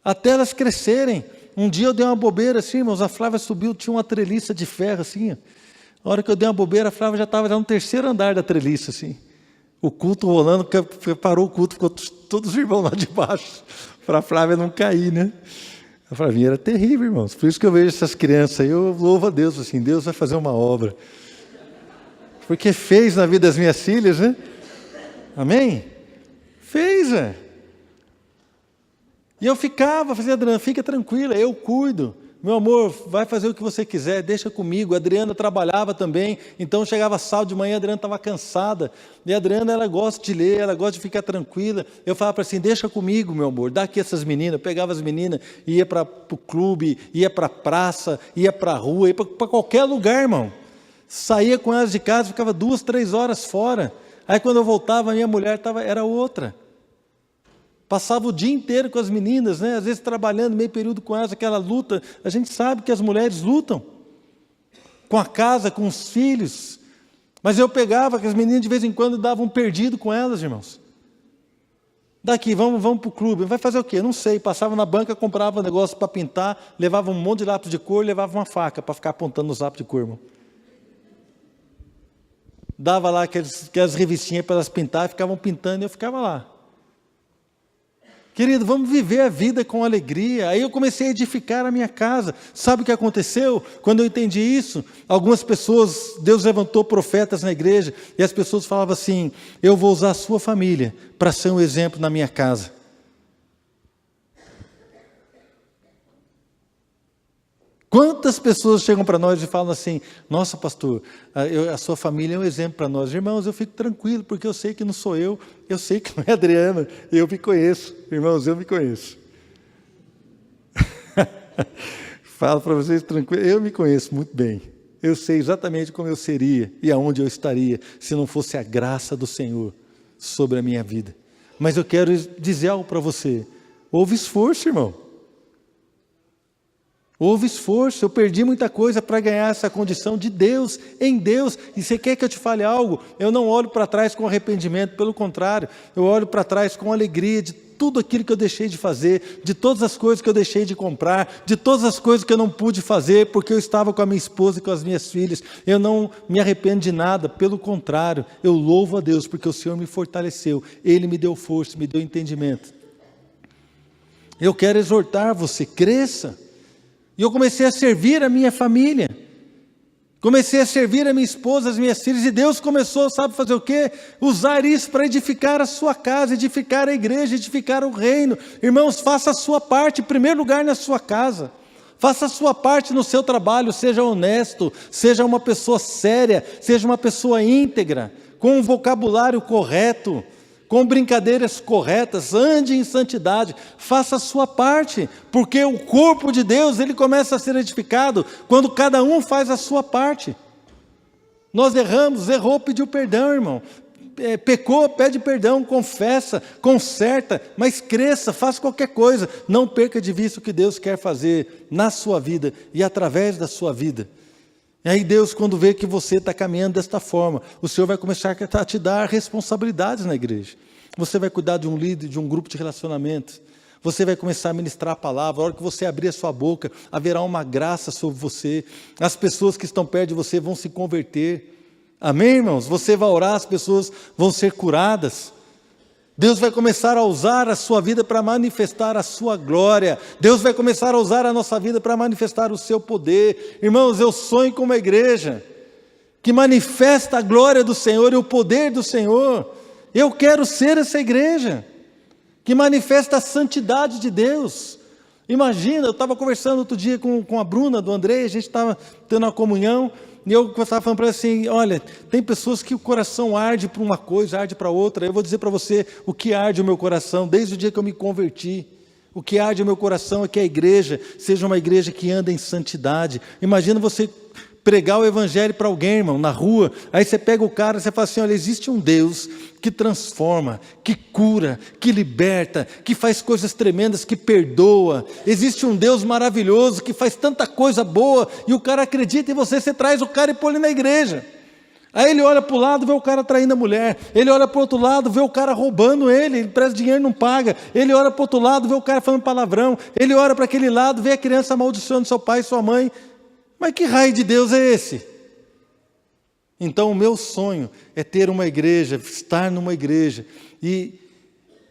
Speaker 1: até elas crescerem. Um dia eu dei uma bobeira assim, irmãos, a Flávia subiu, tinha uma treliça de ferro assim. A hora que eu dei uma bobeira, a Flávia já estava no 3º andar da treliça, assim. O culto rolando, parou o culto, ficou todos os irmãos lá de baixo, para a Flávia não cair, né? A Flavinha era terrível, irmãos. Por isso que eu vejo essas crianças aí, eu louvo a Deus, assim, Deus vai fazer uma obra. Porque fez na vida das minhas filhas, né? Amém? Fez, velho. E eu fazia, Adriana, fica tranquila, eu cuido. Meu amor, vai fazer o que você quiser, deixa comigo. A Adriana trabalhava também, então chegava sábado de manhã, a Adriana estava cansada. E a Adriana, ela gosta de ler, ela gosta de ficar tranquila. Eu falava para assim, deixa comigo, meu amor, dá aqui essas meninas. Eu pegava as meninas, ia para o clube, ia para a praça, ia para a rua, ia para qualquer lugar, irmão. Saía com elas de casa, ficava 2, 3 horas fora. Aí quando eu voltava, a minha mulher era outra. Passava o dia inteiro com as meninas, né? Às vezes trabalhando meio período com elas, aquela luta. A gente sabe que as mulheres lutam com a casa, com os filhos. Mas eu pegava que as meninas de vez em quando davam um perdido com elas, irmãos. Daqui, vamos para o clube. Vai fazer o quê? Não sei. Passava na banca, comprava um negócio para pintar, levava um monte de lápis de cor, levava uma faca para ficar apontando nos lápis de cor, irmão. Dava lá aquelas revistinhas para elas pintar, ficavam pintando e eu ficava lá. Querido, vamos viver a vida com alegria. Aí eu comecei a edificar a minha casa. Sabe o que aconteceu? Quando eu entendi isso, algumas pessoas, Deus levantou profetas na igreja, e as pessoas falavam assim, eu vou usar a sua família para ser um exemplo na minha casa. Quantas pessoas chegam para nós e falam assim, nossa pastor, a sua família é um exemplo para nós. Irmãos, eu fico tranquilo, porque eu sei que não sou eu sei que não é Adriana, eu me conheço. Irmãos, eu me conheço. Falo para vocês tranquilo, eu me conheço muito bem. Eu sei exatamente como eu seria e aonde eu estaria, se não fosse a graça do Senhor sobre a minha vida. Mas eu quero dizer algo para você, houve esforço, irmão. Houve esforço, eu perdi muita coisa para ganhar essa condição de Deus, em Deus. E você quer que eu te fale algo? Eu não olho para trás com arrependimento, pelo contrário, eu olho para trás com alegria de tudo aquilo que eu deixei de fazer, de todas as coisas que eu deixei de comprar, de todas as coisas que eu não pude fazer, porque eu estava com a minha esposa e com as minhas filhas. Eu não me arrependo de nada, pelo contrário, eu louvo a Deus, porque o Senhor me fortaleceu, Ele me deu força, me deu entendimento. Eu quero exortar você, cresça. E eu comecei a servir a minha família, comecei a servir a minha esposa, as minhas filhas, e Deus começou, sabe fazer o quê? Usar isso para edificar a sua casa, edificar a igreja, edificar o reino. Irmãos, faça a sua parte, em primeiro lugar na sua casa, faça a sua parte no seu trabalho, seja honesto, seja uma pessoa séria, seja uma pessoa íntegra, com um vocabulário correto, com brincadeiras corretas, ande em santidade, faça a sua parte, porque o corpo de Deus, ele começa a ser edificado quando cada um faz a sua parte. Nós errou, pediu perdão, irmão, pecou, pede perdão, confessa, conserta, mas cresça, faça qualquer coisa, não perca de vista o que Deus quer fazer na sua vida e através da sua vida. E aí Deus, quando vê que você está caminhando desta forma, o Senhor vai começar a te dar responsabilidades na igreja. Você vai cuidar de um líder, de um grupo de relacionamento. Você vai começar a ministrar a palavra. A hora que você abrir a sua boca, haverá uma graça sobre você. As pessoas que estão perto de você vão se converter. Amém, irmãos? Você vai orar, as pessoas vão ser curadas. Deus vai começar a usar a sua vida para manifestar a sua glória. Deus vai começar a usar a nossa vida para manifestar o seu poder. Irmãos, eu sonho com uma igreja que manifesta a glória do Senhor e o poder do Senhor. Eu quero ser essa igreja que manifesta a santidade de Deus. Imagina, eu estava conversando outro dia com a Bruna, do André, a gente estava tendo uma comunhão, e eu estava falando para ela assim, olha, tem pessoas que o coração arde para uma coisa, arde para outra. Eu vou dizer para você o que arde o meu coração, desde o dia que eu me converti. O que arde o meu coração é que a igreja seja uma igreja que anda em santidade. Imagina você pregar o evangelho para alguém, irmão, na rua, aí você pega o cara e você fala assim, olha, existe um Deus que transforma, que cura, que liberta, que faz coisas tremendas, que perdoa. Existe um Deus maravilhoso que faz tanta coisa boa, e o cara acredita em você, você traz o cara e põe ele na igreja. Aí ele olha para o lado, vê o cara traindo a mulher. Ele olha para o outro lado, vê o cara roubando ele presta dinheiro e não paga. Ele olha para o outro lado, vê o cara falando palavrão. Ele olha para aquele lado, vê a criança amaldiçoando seu pai e sua mãe. Mas que raio de Deus é esse? Então o meu sonho é ter uma igreja, estar numa igreja e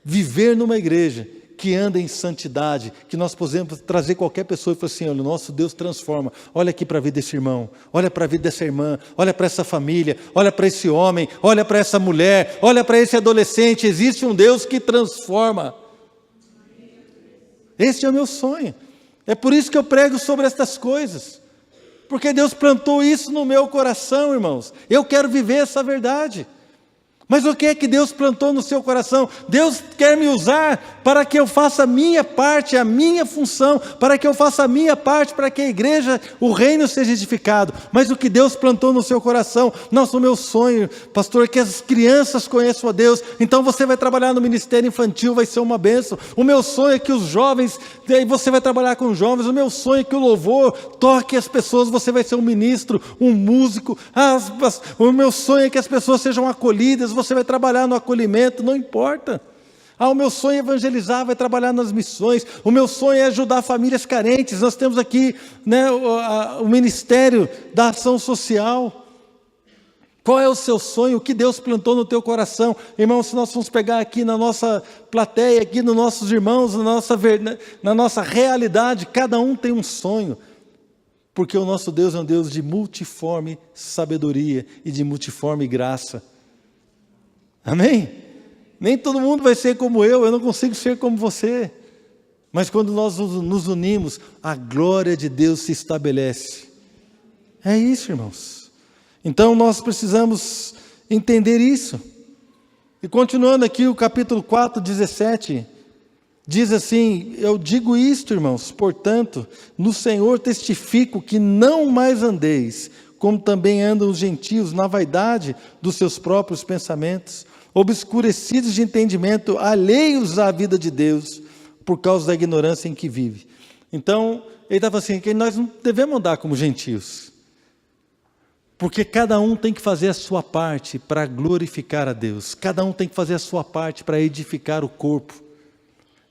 Speaker 1: viver numa igreja que anda em santidade, que nós podemos trazer qualquer pessoa e falar assim, olha, o nosso Deus transforma, olha aqui para a vida desse irmão, olha para a vida dessa irmã, olha para essa família, olha para esse homem, olha para essa mulher, olha para esse adolescente, existe um Deus que transforma. Esse é o meu sonho, é por isso que eu prego sobre estas coisas, porque Deus plantou isso no meu coração, irmãos. Eu quero viver essa verdade. Mas o que é que Deus plantou no seu coração? Deus quer me usar para que eu faça a minha parte, a minha função, para que eu faça a minha parte, para que a igreja, o reino seja edificado. Mas o que Deus plantou no seu coração? Nossa, o meu sonho, pastor, é que as crianças conheçam a Deus. Então você vai trabalhar no ministério infantil, vai ser uma bênção. O meu sonho é que os jovens, aí você vai trabalhar com jovens. O meu sonho é que o louvor toque as pessoas, você vai ser um ministro, um músico. O meu sonho é que as pessoas sejam acolhidas, você vai trabalhar no acolhimento, não importa. O meu sonho é evangelizar, vai trabalhar nas missões. O meu sonho é ajudar famílias carentes. Nós temos aqui, né, o Ministério da Ação Social. Qual é o seu sonho? O que Deus plantou no teu coração? Irmão, se nós formos pegar aqui na nossa plateia, aqui nos nossos irmãos, na nossa realidade, cada um tem um sonho. Porque o nosso Deus é um Deus de multiforme sabedoria e de multiforme graça. Amém? Nem todo mundo vai ser como eu não consigo ser como você. Mas quando nós nos unimos, a glória de Deus se estabelece. É isso, irmãos. Então nós precisamos entender isso. E continuando aqui o capítulo 4, 17, diz assim, eu digo isto, irmãos, portanto, no Senhor testifico que não mais andeis, como também andam os gentios, na vaidade dos seus próprios pensamentos, obscurecidos de entendimento, alheios à vida de Deus, por causa da ignorância em que vive. Então, ele estava assim, que nós não devemos andar como gentios. Porque cada um tem que fazer a sua parte para glorificar a Deus. Cada um tem que fazer a sua parte para edificar o corpo.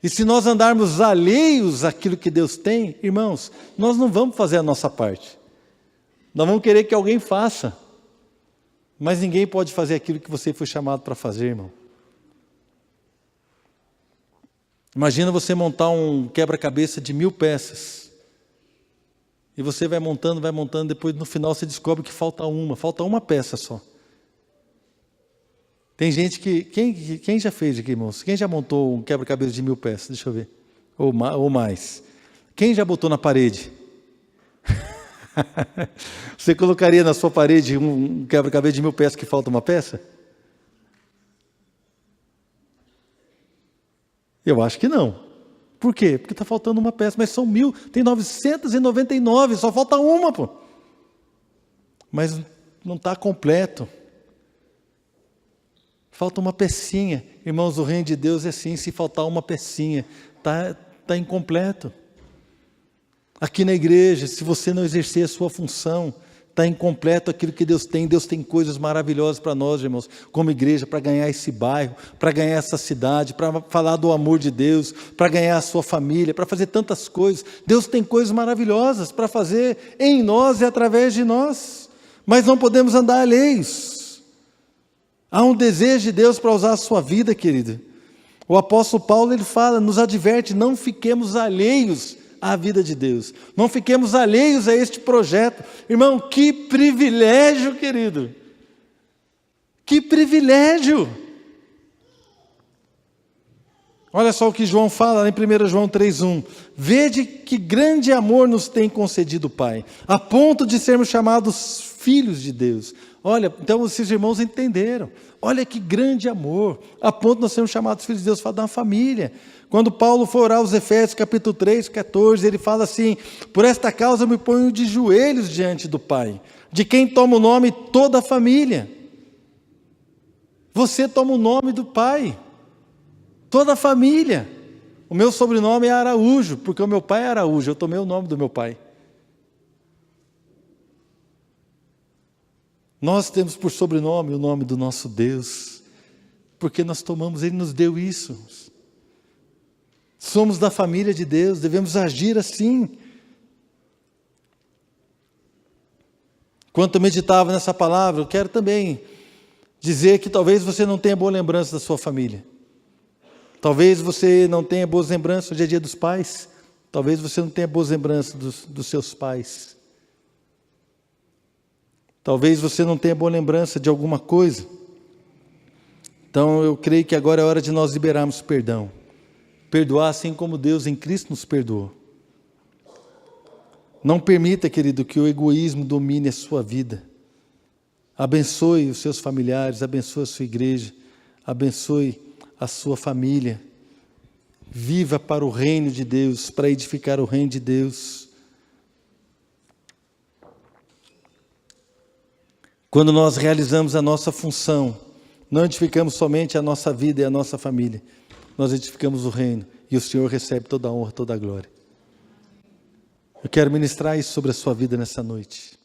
Speaker 1: E se nós andarmos alheios àquilo que Deus tem, irmãos, nós não vamos fazer a nossa parte. Nós vamos querer que alguém faça. Mas ninguém pode fazer aquilo que você foi chamado para fazer, irmão. Imagina você montar um quebra-cabeça de 1000 peças. E você vai montando, depois no final você descobre que falta uma peça só. Tem gente que, quem já fez aqui, irmãos? Quem já montou um quebra-cabeça de 1000 peças? Deixa eu ver. Ou mais. Quem já botou na parede? Você colocaria na sua parede um quebra-cabeça de 1000 peças que falta uma peça? Eu acho que não. Por quê? Porque está faltando uma peça, mas são 1000, tem 999, só falta uma, pô. Mas não está completo. Falta uma pecinha. Irmãos, o reino de Deus é assim, se faltar uma pecinha, está incompleto. Aqui na igreja, se você não exercer a sua função, está incompleto aquilo que Deus tem. Deus tem coisas maravilhosas para nós, irmãos, como igreja, para ganhar esse bairro, para ganhar essa cidade, para falar do amor de Deus, para ganhar a sua família, para fazer tantas coisas. Deus tem coisas maravilhosas para fazer em nós e através de nós, mas não podemos andar alheios. Há um desejo de Deus para usar a sua vida, querido. O apóstolo Paulo, ele fala, nos adverte, não fiquemos alheios à vida de Deus. Não fiquemos alheios a este projeto. Irmão, que privilégio, querido. Que privilégio. Olha só o que João fala em 1 João 3,1. Vede que grande amor nos tem concedido o Pai, a ponto de sermos chamados filhos de Deus. Olha, então esses irmãos entenderam. Olha que grande amor, a ponto de nós sermos chamados filhos de Deus, fala de uma família. Quando Paulo for orar aos Efésios, capítulo 3, 14, ele fala assim: por esta causa eu me ponho de joelhos diante do Pai, de quem toma o nome toda a família. Você toma o nome do Pai, toda a família. O meu sobrenome é Araújo, porque o meu pai é Araújo, eu tomei o nome do meu pai. Nós temos por sobrenome o nome do nosso Deus, porque nós tomamos, Ele nos deu isso. Somos da família de Deus, devemos agir assim. Enquanto eu meditava nessa palavra, eu quero também dizer que talvez você não tenha boa lembrança da sua família. Talvez você não tenha boas lembranças, hoje é dia dos pais. Talvez você não tenha boas lembranças dos seus pais. Talvez você não tenha boa lembrança de alguma coisa. Então eu creio que agora é hora de nós liberarmos perdão. Perdoar assim como Deus em Cristo nos perdoou. Não permita, querido, que o egoísmo domine a sua vida. Abençoe os seus familiares, abençoe a sua igreja, abençoe a sua família. Viva para o reino de Deus, para edificar o reino de Deus. Quando nós realizamos a nossa função, não edificamos somente a nossa vida e a nossa família, nós edificamos o reino e o Senhor recebe toda a honra, toda a glória. Eu quero ministrar isso sobre a sua vida nessa noite.